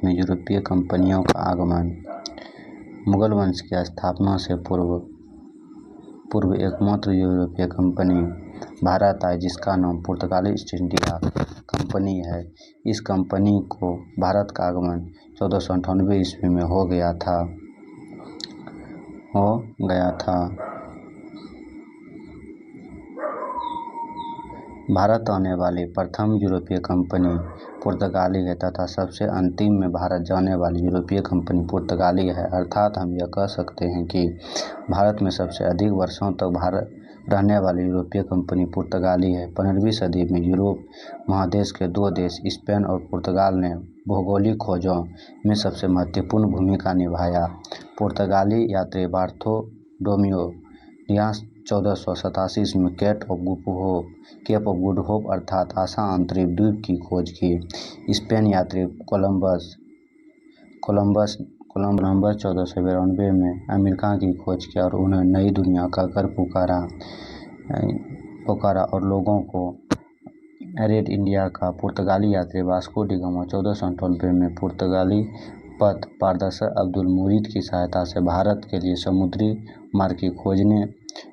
में यूरोपीय कंपनियों का आगमन। मुगल वंश की स्थापना से पूर्व एकमात्र यूरोपीय कंपनी भारत आई जिसका नाम पुर्तगाली ईस्ट इंडिया कंपनी है। इस कंपनी को भारत का आगमन 1498 ईस्वी में हो गया था। भारत आने वाली प्रथम यूरोपीय कंपनी पुर्तगाली है तथा सबसे अंतिम में भारत जाने वाली यूरोपीय कंपनी पुर्तगाली है। अर्थात हम यह कह सकते हैं कि भारत में सबसे अधिक वर्षों तक भारत रहने वाली यूरोपीय कंपनी पुर्तगाली है। 15वीं सदी में यूरोप महादेश के दो देश स्पेन और पुर्तगाल ने भौगोलिक खोजों में सबसे महत्वपूर्ण भूमिका निभाया। पुर्तगाली यात्री बार्थोलोमेओ डियास 1487 ईस्वी में केप ऑफ गुड होप अर्थात आशा अंतरिक्ष द्वीप की खोज की। स्पेन यात्री कोलंबस 1492 में अमेरिका की खोज की और उन्हें नई दुनिया का घर पुकारा और लोगों को रेड इंडिया का। पुर्तगाली यात्री वास्को डी गामा 1498 में पुर्तगाली पथ पारदर्शक अब्दुल मुरीद की सहायता से भारत के लिए समुद्री मार्ग की खोजने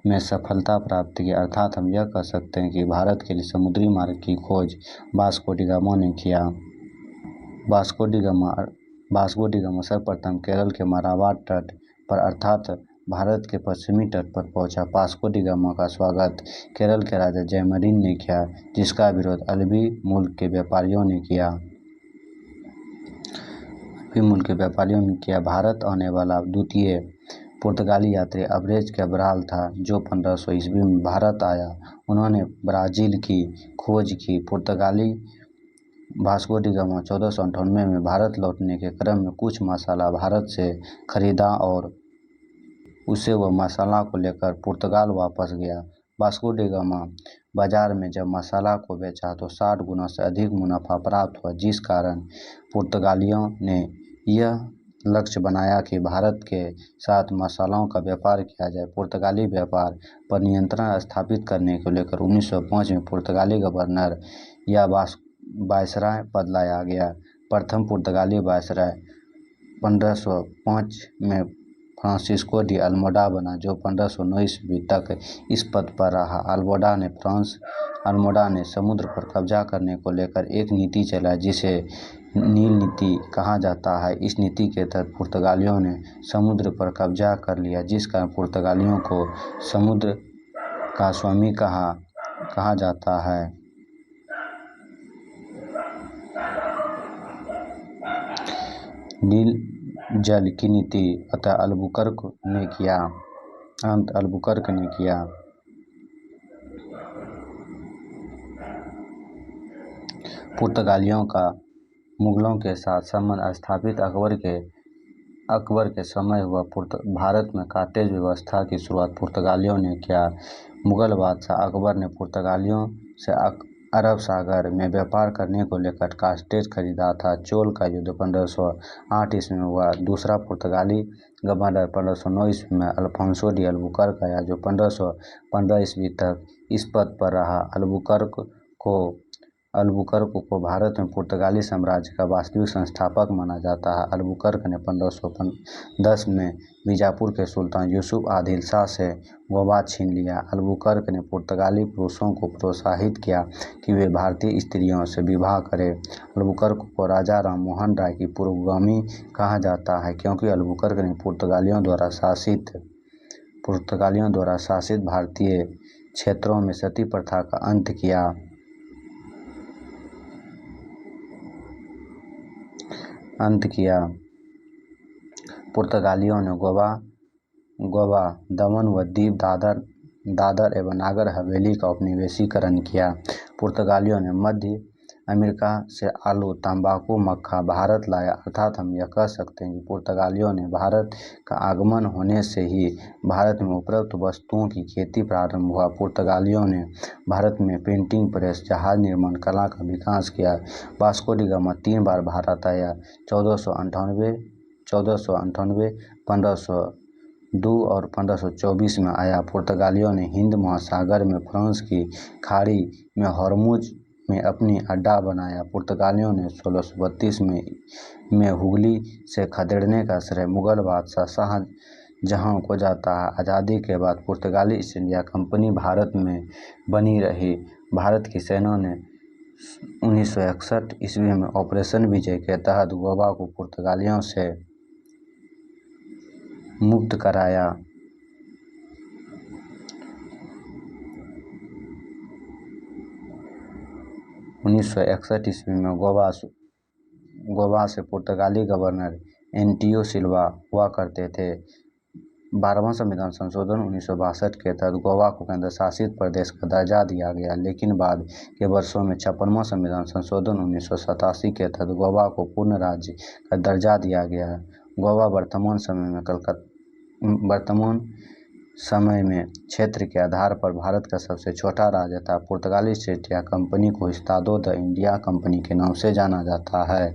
में सफलता प्राप्त की। अर्थात हम यह कह सकते हैं कि भारत के लिए समुद्री मार्ग की खोज वास्को डी गामा ने किया। वास्को डी गामा सर्वप्रथम केरल के मालाबार तट पर अर्थात भारत के पश्चिमी तट पर पहुंचा। वास्को डी गामा का स्वागत केरल के राजा जयमरीन ने किया जिसका विरोध अरबी मुल्क के व्यापारियों ने किया। भारत आने वाला द्वितीय पुर्तगाली यात्री अल्वारेज कैब्राल था जो 1500 ईस्वी में भारत आया। उन्होंने ब्राज़ील की खोज की। पुर्तगाली वास्को डी गामा 1498 में भारत लौटने के क्रम में कुछ मसाला भारत से खरीदा और उसे वह मसाला को लेकर पुर्तगाल वापस गया। वास्को डी गामा बाजार में जब मसाला को बेचा तो 60 गुना से अधिक मुनाफा प्राप्त हुआ जिस कारण पुर्तगालियों ने यह लक्ष्य बनाया कि भारत के साथ मसालों का व्यापार किया जाए। पुर्तगाली व्यापार पर नियंत्रण स्थापित करने को लेकर 1905 में पुर्तगाली गवर्नर या वायसराय बदलाया गया। प्रथम पुर्तगाली वायसराय 1505 में फ्रांसिस्को डी अल्मोडा बना जो 1509 ईस्वी तक इस पद पर रहा। अल्मोडा ने समुद्र पर कब्जा करने को लेकर एक नीति चलाई जिसे नील नीति कहा जाता है। इस नीति के तहत पुर्तगालियों ने समुद्र पर कब्जा कर लिया जिस कारण पुर्तगालियों को समुद्र का स्वामी कहा जाता है। नील जल की नीति अंत अल्बुकर्क ने किया। पुर्तगालियों का मुगलों के साथ संबंध स्थापित अकबर के समय हुआ। भारत में कॉटेज व्यवस्था की शुरुआत पुर्तगालियों ने किया। मुगल बादशाह अकबर ने पुर्तगालियों से अरब सागर में व्यापार करने को लेकर कॉटेज खरीदा था। चोल का युद्ध 1508 ईस्वी में हुआ। दूसरा पुर्तगाली गवर्नर 1509 ईस्वी में अल्फांसो डी अल्बुकर्क आया जो 1515 ईस्वी तक इस पद पर रहा। अल्बुकर्क को भारत में पुर्तगाली साम्राज्य का वास्तविक संस्थापक माना जाता है। अल्बुकर्क ने 1510 में बीजापुर के सुल्तान यूसुफ आदिल शाह से गोवा छीन लिया। अल्बुकर्क ने पुर्तगाली पुरुषों को प्रोत्साहित किया कि वे भारतीय स्त्रियों से विवाह करें। अल्बुकर्क को राजा राम मोहन राय की पूर्वगामी कहा जाता है क्योंकि अल्बुकर्क ने पुर्तगालियों द्वारा शासित भारतीय क्षेत्रों में सती प्रथा का अंत किया। पुर्तगालियों ने गोवा, दमन व दीव, दादर एवं नागर हवेली का उपनिवेशीकरण किया। पुर्तगालियों ने मध्य अमेरिका से आलू, तंबाकू, मक्खा भारत लाया। अर्थात हम यह कह सकते हैं कि पुर्तगालियों ने भारत का आगमन होने से ही भारत में उपलब्ध वस्तुओं की खेती प्रारंभ हुआ। पुर्तगालियों ने भारत में प्रिंटिंग प्रेस, जहाज निर्माण कला का विकास किया। वास्को डी गामा 3 बार भारत आया। 1498, 1502 और 1524 में आया। पुर्तगालियों ने हिंद महासागर में फ्रांस की खाड़ी में हॉर्मुज में अपनी अड्डा बनाया। पुर्तगालियों ने 1632 में हुगली से खदेड़ने का श्रेय मुगल बादशाह शाहजहां को जाता है। आज़ादी के बाद पुर्तगाली ईस्ट इंडिया कंपनी भारत में बनी रही। भारत की सेना ने 1961 ईस्वी में ऑपरेशन विजय के तहत गोवा को पुर्तगालियों से मुक्त कराया। 1961 ईस्वी में गोवा से पुर्तगाली गवर्नर एंटियो सिल्वा हुआ करते थे। 12वां संविधान संशोधन 1962 के तहत गोवा को केंद्र शासित प्रदेश का दर्जा दिया गया, लेकिन बाद के वर्षों में 56वां संविधान संशोधन 1987 के तहत गोवा को पूर्ण राज्य का दर्जा दिया गया। गोवा वर्तमान समय में क्षेत्र के आधार पर भारत का सबसे छोटा राज्य था। पुर्तगाली ईस्ट इंडिया कंपनी को हिस्तादो द इंडिया कंपनी के नाम से जाना जाता है।